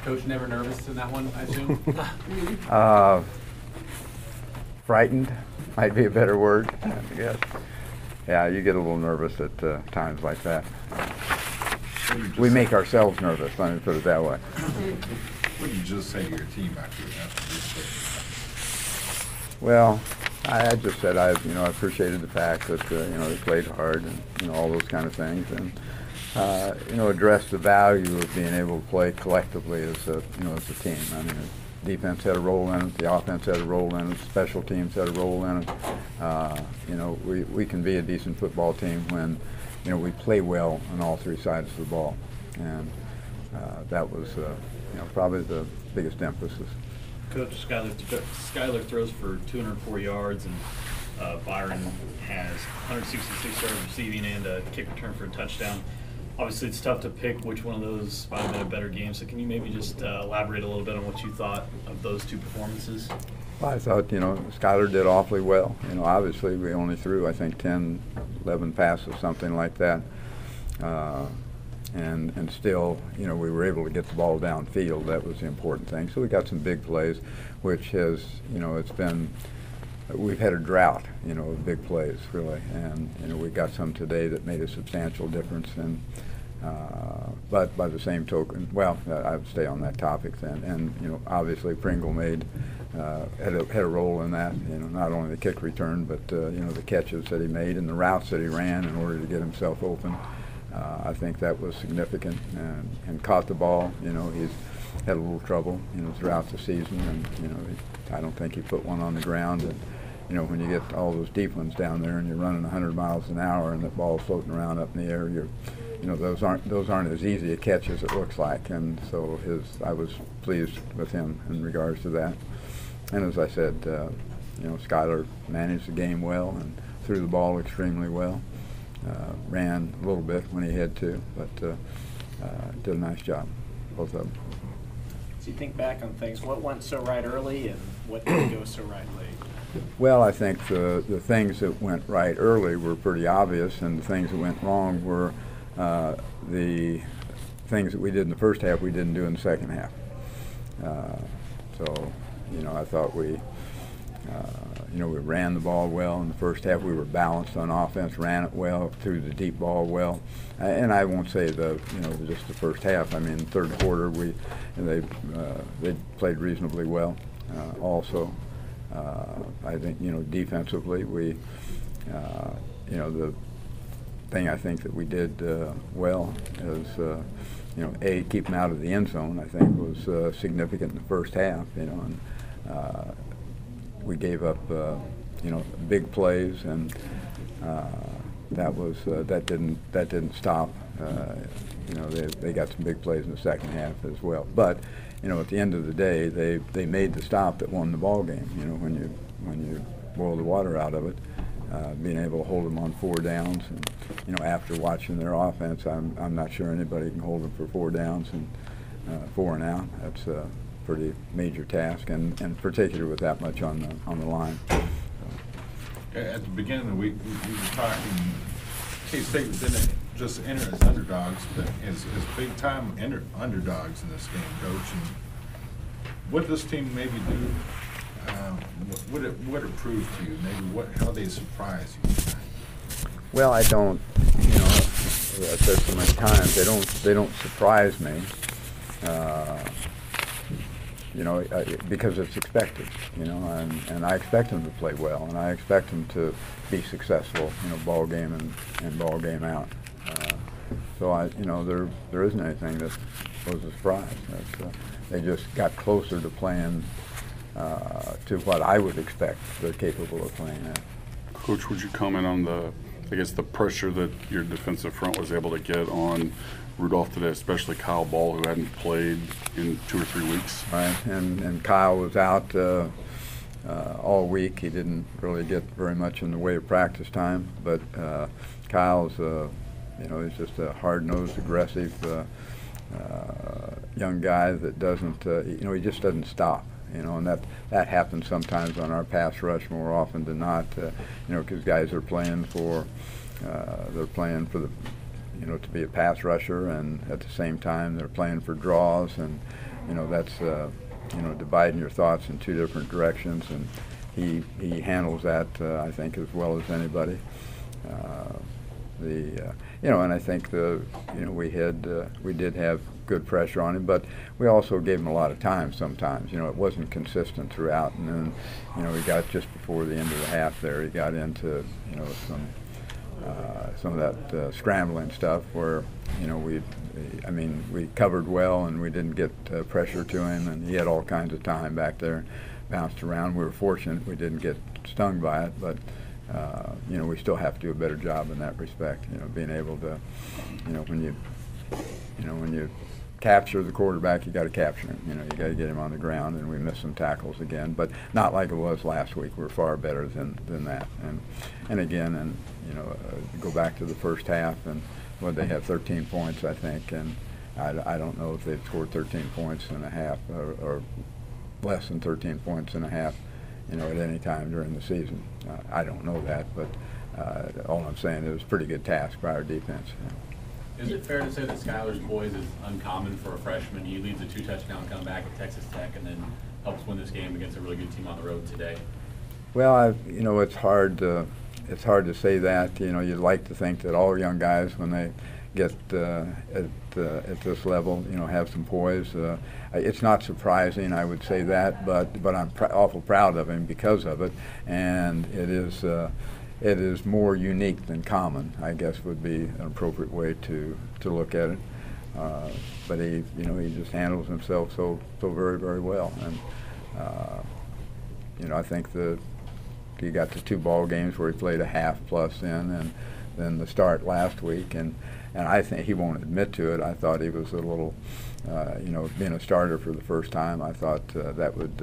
Coach, never nervous in that one, I assume? Frightened might be a better word, I guess. Yeah, you get a little nervous at times like that. We make ourselves nervous, let me put it that way. What did you just say to your team after this? Well, I just said I appreciated the fact that they played hard and all those kind of things, and addressed the value of being able to play collectively as a team. I mean, the defense had a role in it, the offense had a role in it, special teams had a role in it. We can be a decent football team when we play well on all three sides of the ball, and that was probably the biggest emphasis. Coach, Skyler throws for 204 yards, and Byron has 166 yards receiving and a kick return for a touchdown. Obviously, it's tough to pick which one of those might have been a better game, so can you maybe just elaborate a little bit on what you thought of those two performances? Well, I thought, Skyler did awfully well. Obviously, we only threw, I think, 10, 11 passes, something like that. And still, we were able to get the ball downfield. That was the important thing. So we got some big plays, which has, we've had a drought, of big plays, really. And, we got some today that made a substantial difference. And but by the same token, well, I would stay on that topic then. And, obviously Pringle had a role in that, not only the kick return, but, the catches that he made and the routes that he ran in order to get himself open. I think that was significant, and caught the ball. He's had a little trouble, throughout the season, and I don't think he put one on the ground. And when you get all those deep ones down there and you're running 100 miles an hour and the ball's floating around up in the air, those aren't as easy a catch as it looks like. And so I was pleased with him in regards to that. And as I said, Skyler managed the game well and threw the ball extremely well. Ran a little bit when he had to, but did a nice job, both of them. So you think back on things, what went so right early and what didn't go so right late? Well, I think the things that went right early were pretty obvious, and the things that went wrong were the things that we did in the first half we didn't do in the second half. So, I thought we ran the ball well in the first half. We were balanced on offense, ran it well, threw the deep ball well. And I won't say just the first half. I mean, third quarter they played reasonably well. Also, I think defensively the thing I think that we did well is keep them out of the end zone. I think was significant in the first half. And we gave up, big plays, and that didn't stop. They got some big plays in the second half as well. But at the end of the day, they made the stop that won the ball game. When you boil the water out of it, being able to hold them on 4 downs, and after watching their offense, I'm not sure anybody can hold them for 4 downs and 4 and out. That's pretty major task, and particularly with that much on the line. So. At the beginning of the week, we were talking, K-State didn't just enter as underdogs, but as big-time underdogs in this game, Coach. And what this team maybe do, what it proved to you, maybe how they surprise you. Well, I don't, I've said so many times, they don't surprise me. Because it's expected, and I expect them to play well, and I expect them to be successful, ball game and ball game out. So there isn't anything that was a surprise. They just got closer to playing to what I would expect they're capable of playing at. Coach, would you comment on the pressure that your defensive front was able to get on Rudolph today, especially Kyle Ball, who hadn't played in 2 or 3 weeks? Right, and Kyle was out all week. He didn't really get very much in the way of practice time, but Kyle's, he's just a hard-nosed, aggressive young guy that doesn't, he just doesn't stop. And that happens sometimes on our pass rush more often than not, because guys are playing for the, to be a pass rusher, and at the same time they're playing for draws, and that's dividing your thoughts in two different directions, and he handles that I think as well as anybody. And I think we did have good pressure on him, but we also gave him a lot of time sometimes. It wasn't consistent throughout, and then we got just before the end of the half there, he got into some of that scrambling stuff where we covered well and we didn't get pressure to him, and he had all kinds of time back there, bounced around. We were fortunate we didn't get stung by it, but we still have to do a better job in that respect. Being able to, when you capture the quarterback, you got to capture him. You got to get him on the ground, and we missed some tackles again, but not like it was last week. We're far better than that. And again, go back to the first half, and they have 13 points, I think, and I don't know if they've scored 13 points in a half or less than 13 points in a half, at any time during the season. I don't know that, but all I'm saying is it was a pretty good task by our defense. Is it fair to say that Skyler's poise is uncommon for a freshman? He leads a 2-touchdown comeback at Texas Tech and then helps win this game against a really good team on the road today. Well, it's hard to say that. You'd like to think that all young guys, when they get at this level, have some poise. It's not surprising, I would say that, but I'm awful proud of him because of it, and it is more unique than common, I guess would be an appropriate way to look at it. But he just handles himself so very, very well, and I think he got the 2 ball games where he played a half plus in, and then the start last week, and I think he won't admit to it. I thought he was a little, being a starter for the first time, I thought that would,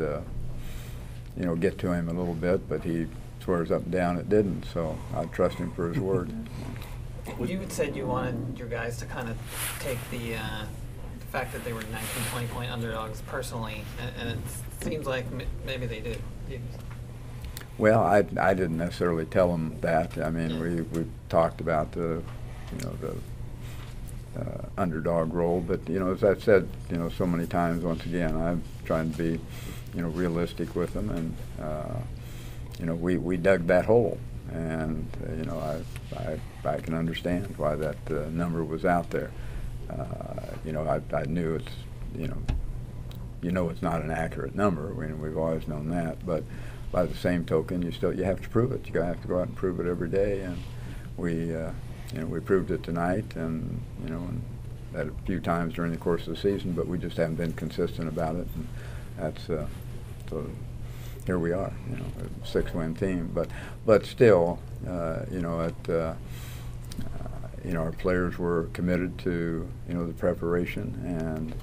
get to him a little bit, but he swears up and down it didn't, so I trust him for his word. You had said you wanted your guys to kind of take the fact that they were 19, 20-point underdogs personally, and it seems like maybe they did. Well, I didn't necessarily tell them that. I mean, we talked about the underdog role, but as I've said, so many times, once again, I'm trying to be, realistic with them, and we dug that hole, and I can understand why that number was out there. I knew it's it's not an accurate number. We've always known that, but by the same token, you have to prove it. You have to go out and prove it every day, and we proved it tonight, and and that a few times during the course of the season, but we just haven't been consistent about it, and that's so here we are, a 6-win team, but still, our players were committed to the preparation and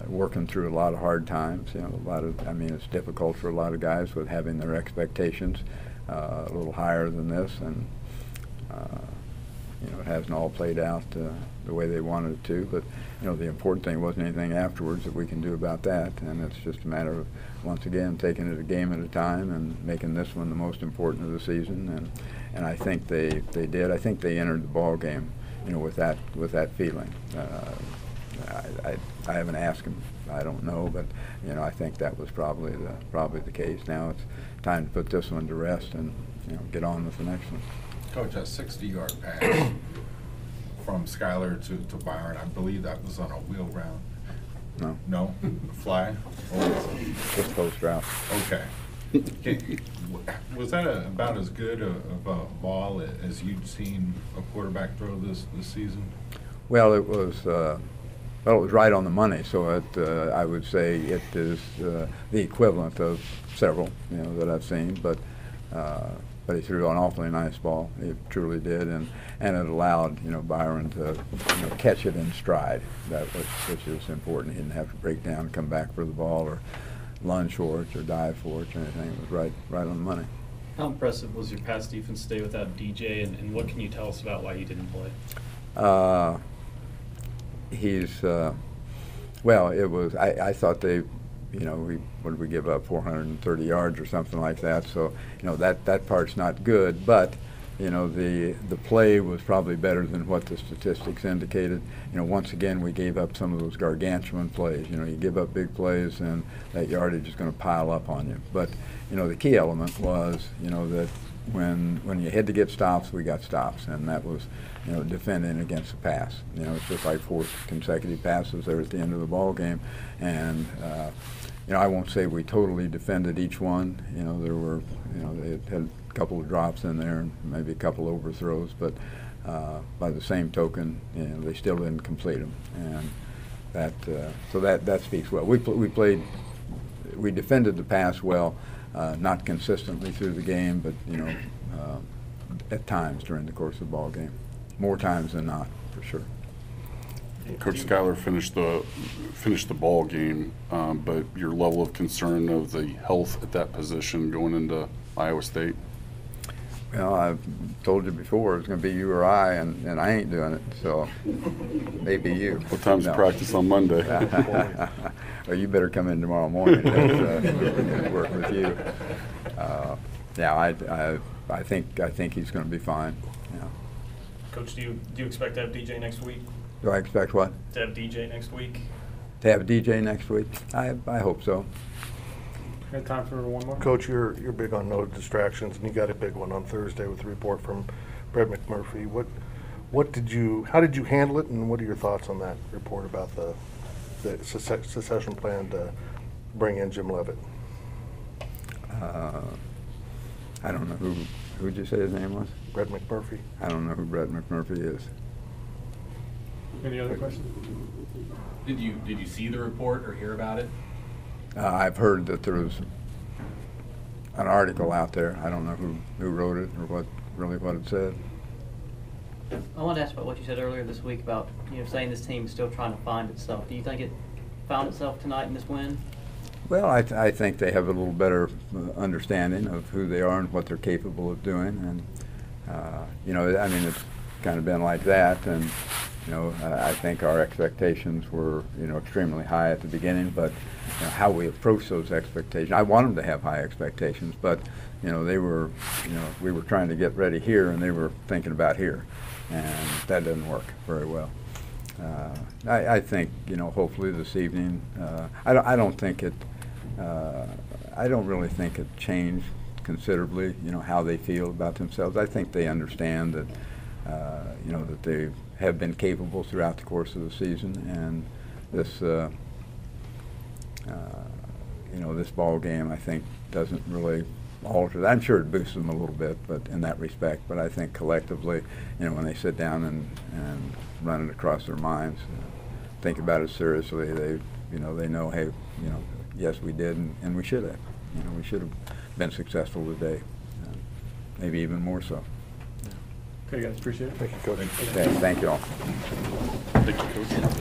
working through a lot of hard times. It's difficult for a lot of guys with having their expectations a little higher than this, and it hasn't all played out the way they wanted it to. But the important thing wasn't anything afterwards that we can do about that, and it's just a matter of, once again, taking it a game at a time and making this one the most important of the season. And I think they did. I think they entered the ball game, with that feeling. I haven't asked him. I don't know, but I think that was probably the case. Now it's time to put this one to rest and get on with the next one. Coach, a 60-yard pass from Skyler to Byron, I believe that was on a wheel route. No. No? Fly? Just post route. Okay. Was that about as good of a ball as you'd seen a quarterback throw this season? Well, it was right on the money. So I would say it is the equivalent of several that I've seen, but he threw an awfully nice ball. He truly did, and it allowed Byron to catch it in stride, which is important. He didn't have to break down and come back for the ball or lunge for it or dive for it or anything. It was right on the money. How impressive was your pass defense today without DJ, and what can you tell us about why he didn't play? It was, I thought they, what did we give up, 430 yards or something like that, so, that part's not good, but you know, the play was probably better than what the statistics indicated. You know, once again, we gave up some of those gargantuan plays. You know, you give up big plays and that yardage is going to pile up on you. But, you know, the key element was, you know, that when you had to get stops, we got stops, and that was, you know, defending against the pass. You know, it's just like 4 consecutive passes there at the end of the ball game, and you know, I won't say we totally defended each one. You know, there were, you know, they had a couple of drops in there, and maybe a couple overthrows, but by the same token, you know, they still didn't complete them, and that so that speaks well. We defended the pass well. Not consistently through the game, but you know, at times during the course of the ball game, more times than not, for sure. Coach Schuyler finished the ball game, but your level of concern of the health at that position going into Iowa State? Well, I've told you before it's going to be you or I, and I ain't doing it, so maybe you. What time's No. practice on Monday? Well, you better come in tomorrow morning. That's, work with you. Yeah, I think he's going to be fine. Yeah. Coach, do you expect to have DJ next week? Do I expect what? To have DJ next week? To have DJ next week? I hope so. Got time for one more? Coach, you're big on no distractions, and you got a big one on Thursday with the report from Brett McMurphy. How did you handle it, and what are your thoughts on that report about the succession plan to bring in Jim Leavitt? I don't know who'd you say his name was? Brett McMurphy. I don't know who Brett McMurphy is. Any other questions? Did you see the report or hear about it? I've heard that there was an article out there. I don't know who wrote it or what it said. I wanted to ask about what you said earlier this week about, you know, saying this team is still trying to find itself. Do you think it found itself tonight in this win? Well, I think they have a little better understanding of who they are and what they're capable of doing, and you know, I mean, it's kind of been like that, and you know, I think our expectations were, you know, extremely high at the beginning, but you know, how we approach those expectations, I want them to have high expectations, but you know, they were, you know, we were trying to get ready here, and they were thinking about here, and that didn't work very well. I think, you know, hopefully this evening, I don't really think it changed considerably, you know, how they feel about themselves. I think they understand that, you know, that they have been capable throughout the course of the season, and this, you know, this ball game, I think, doesn't really alter that. I'm sure it boosts them a little bit, but in that respect. But I think collectively, you know, when they sit down and run it across their minds, think about it seriously, you know, they know, hey, you know, yes, we did, and we should have. You know, we should have been successful today, maybe even more so. Okay, guys, appreciate it. Thank you, Coach. Thank you all. Thank you, Coach.